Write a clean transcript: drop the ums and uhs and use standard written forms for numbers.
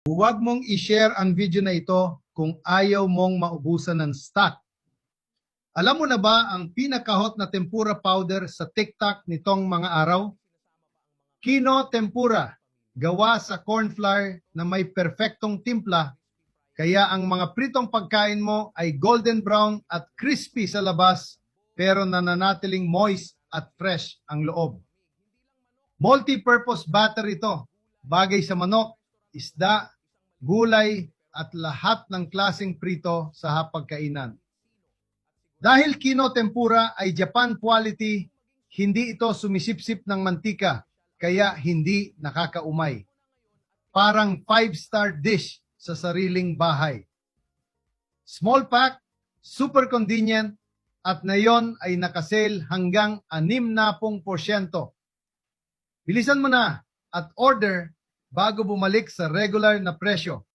Huwag mong i-share ang video na ito kung ayaw mong maubusan ng stock. Alam mo na ba ang pinakahot na tempura powder sa TikTok nitong mga araw? Kino Tempura, gawa sa corn flour na may perfectong timpla, kaya ang mga pritong pagkain mo ay golden brown at crispy sa labas pero nananatiling moist at fresh ang loob. Multi-purpose batter ito, bagay sa manok, isda, gulay at lahat ng klaseng prito sa hapagkainan. Dahil Kino Tempura ay Japan quality, hindi ito sumisipsip ng mantika, kaya hindi nakakaumay. Parang 5-star dish sa sariling bahay. Small pack, super convenient, at ngayon ay nakasale hanggang 60%. Bilisan mo na at order bago bumalik sa regular na presyo.